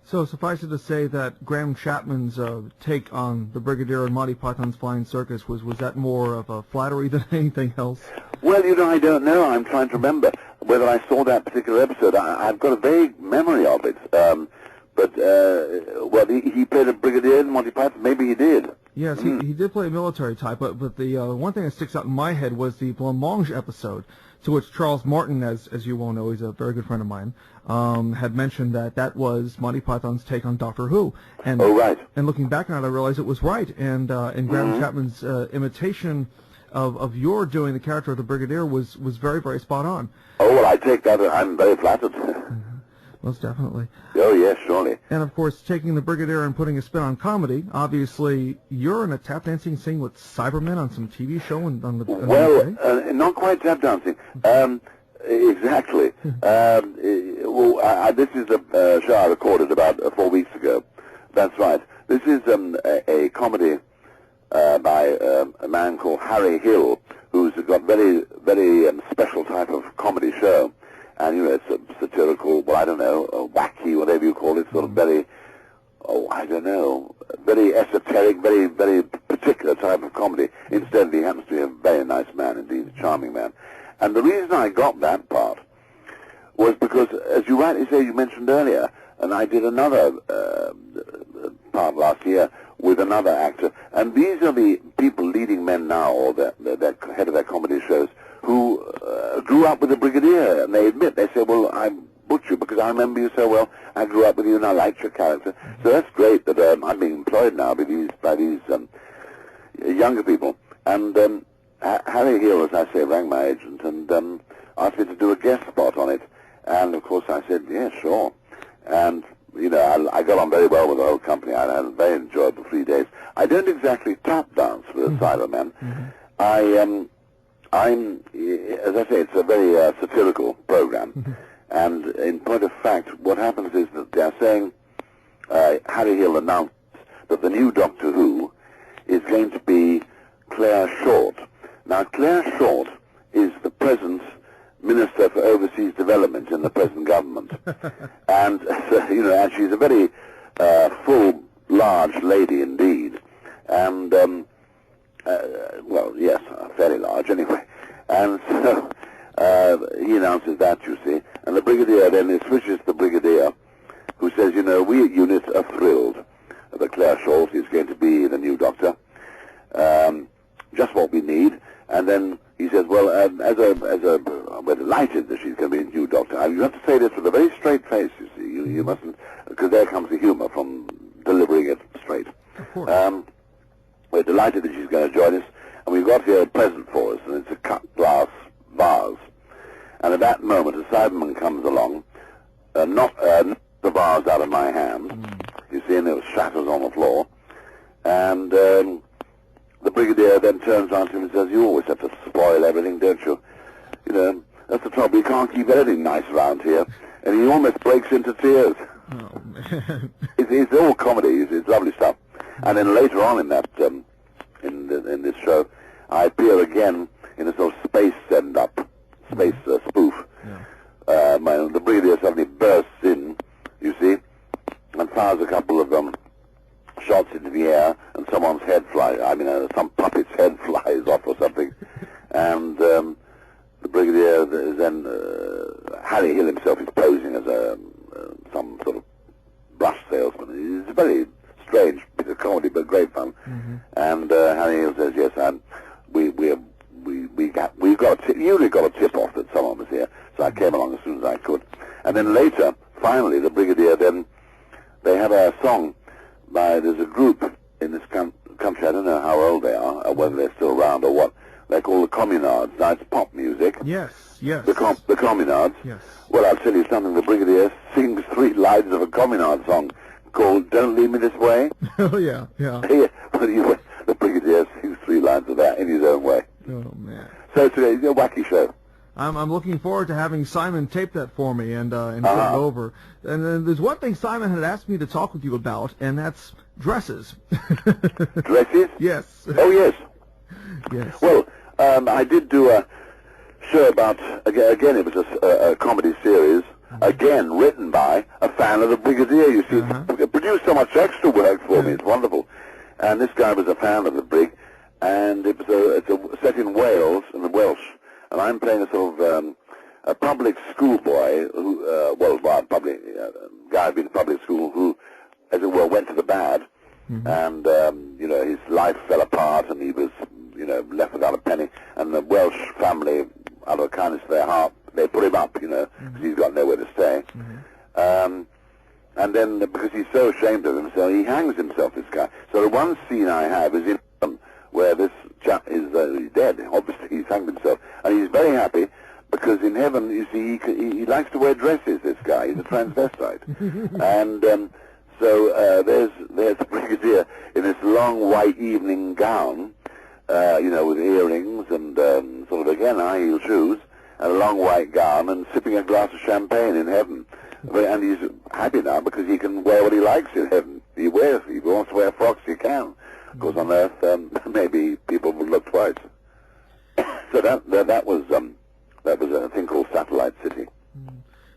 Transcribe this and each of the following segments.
So suffice it to say that Graham Chapman's take on the Brigadier and Monty Python's Flying Circus was that more of a flattery than anything else? Well, I don't know. I'm trying to remember whether I saw that particular episode. I've got a vague memory of it. Well, he played a brigadier in Monty Python. Maybe he did. Yes, he did play a military type, but the one thing that sticks out in my head was the blancmange episode, to which Charles Martin, as you well know, he's a very good friend of mine, had mentioned that was Monty Python's take on Doctor Who. And, oh, right. And looking back on it, I realized it was right. And Graham Chapman's imitation of your doing the character of the Brigadier was very, very spot on. Oh, well, I take that. I'm very flattered. Most definitely. Oh, yes, surely. And, of course, taking the Brigadier and putting a spin on comedy, obviously, you're in a tap dancing scene with Cybermen on some TV show on the Well, not quite tap dancing. Exactly. This is a show I recorded about 4 weeks ago. That's right. This is a comedy by a man called Harry Hill, who's got very, very special type of comedy show. And, it's a satirical, well, I don't know, wacky, whatever you call it, sort of very, very esoteric, very, very particular type of comedy. Instead, he happens to be a very nice man, indeed, a charming man. And the reason I got that part was because, as you rightly say, you mentioned earlier, and I did another part last year with another actor, and these are the people, leading men now, or the head of their comedy shows, who grew up with the Brigadier, and they admit, they say, well, I booked you because I remember you so well, I grew up with you and I liked your character. So that's great that I'm being employed now by these younger people. And Harry Hill, as I say, rang my agent and asked me to do a guest spot on it. And, of course, I said, yeah, sure. And, I got on very well with the whole company. I had a very enjoyable 3 days. I don't exactly tap dance with a Cyberman. I'm, as I say, it's a very satirical program. And in point of fact, what happens is that they're saying, Harry Hill announced that the new Doctor Who is going to be Claire Short. Now, Claire Short is the present Minister for Overseas Development in the present government. And, and she's a very full, large lady indeed. And, well, yes, fairly large anyway. And so he announces that, you see. And the Brigadier then switches to the Brigadier, who says, we at UNIT are thrilled that Claire Short is going to be the new Doctor. Just what we need. And then he says, well, we're delighted that she's going to be a new Doctor. You have to say this with a very straight face, you see. You mustn't, because there comes the humour from delivering it straight. Of course. We're delighted that she's going to join us, and we've got here a present for us, and it's a cut glass vase. And at that moment, a Cyberman comes along, knocked the vase out of my hand, you see, and it shatters on the floor. And the Brigadier then turns around to him and says, you always have to spoil everything, don't you? That's the trouble. You can't keep anything nice around here. And he almost breaks into tears. Oh, man. It's all comedy. It's lovely stuff. And then later on in that, in this show, I appear again in a sort of space send-up, space spoof. Yeah. The Brigadier suddenly bursts in, you see, and fires a couple of shots into the air, and someone's head flies. Some puppet's head flies off or something. And the Brigadier is then Harry Hill himself is posing as some sort of brush salesman. It's a very strange bit of comedy, but great fun. And Harry Hill says, yes, we got a tip off that someone was here, so I came along as soon as I could. And then later, finally, the Brigadier they have a song there's a group in this country, I don't know how old they are, or whether they're still around or what, they're called the Communards. Now, it's pop music. Yes. The Communards. Yes. Well, I'll tell you something, the Brigadier sings 3 lines of a Communard song called Don't Leave Me This Way. Oh, yeah. The Brigadier sings 3 lines of that in his own way. Oh, man. So it's a wacky show. I'm looking forward to having Simon tape that for me and get it over. And then there's one thing Simon had asked me to talk with you about, and that's dresses. Dresses? Yes. Oh, yes. Yes. Well, I did do a show about, again it was a comedy series again written by a fan of the Brigadier. You see, it produced so much extra work for me. It's wonderful. And this guy was a fan of the Brig, and it's set in Wales, in the Welsh, and I'm playing a sort of a public school boy who, public guy who'd been to public school who, as it were, went to the bad, and his life fell apart, and he was left without a penny, and the Welsh family, out of the kindness of their heart, they put him up, because he's got nowhere to stay. And then, because he's so ashamed of himself, he hangs himself, this guy. So the one scene I have is in where this chap is he's dead, obviously, he's hanged himself, and he's very happy, because in heaven, you see, he likes to wear dresses, this guy. He's a transvestite. And so there's the Brigadier in this long white evening gown, with earrings and sort of, again, high-heel shoes, and a long white gown, and sipping a glass of champagne in heaven. And he's happy now because he can wear what he likes in heaven. He wants to wear frocks, he can. Of course, on earth, maybe people would look twice. So that was a thing called Satellite City.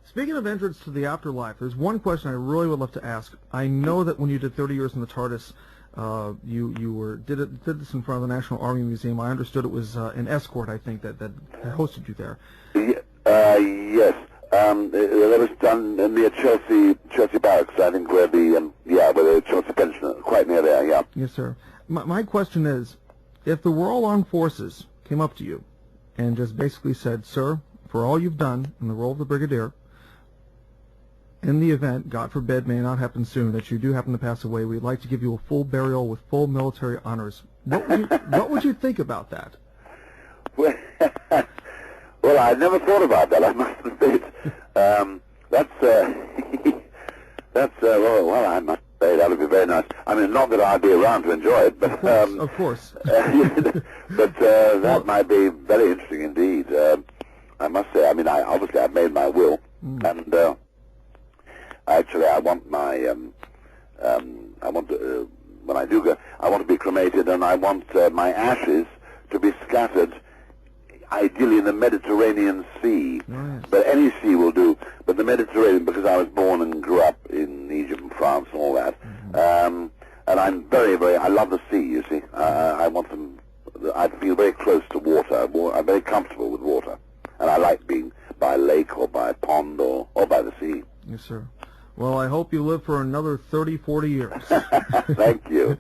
Speaking of entrance to the afterlife, there's one question I really would love to ask. I know that when you did 30 years in the TARDIS, you did this in front of the National Army Museum. I understood it was an escort, I think, that hosted you there. Yes. That was done near Chelsea Barracks, I think, where the Chelsea pension, quite near there, yeah. Yes, sir. My question is, if the Royal Armed Forces came up to you and just basically said, sir, for all you've done in the role of the Brigadier, in the event, God forbid, may not happen soon, that you do happen to pass away, we'd like to give you a full burial with full military honors. What would you think about that? Well, I never thought about that, I must admit. I must say that would be very nice. I mean, not that I'd be around to enjoy it, but... Of course. But that might be very interesting indeed. I must say, I mean, I've made my will, and actually I want my, when I do go, I want to be cremated, and I want my ashes to be scattered ideally in the Mediterranean Sea. Nice. But any sea will do. But the Mediterranean, because I was born and grew up in Egypt and France and all that, and I'm very, very, I love the sea, you see. I want them, I feel very close to water. I'm very comfortable with water. And I like being by a lake or by a pond or by the sea. Yes, sir. Well, I hope you live for another 30, 40 years. Thank you.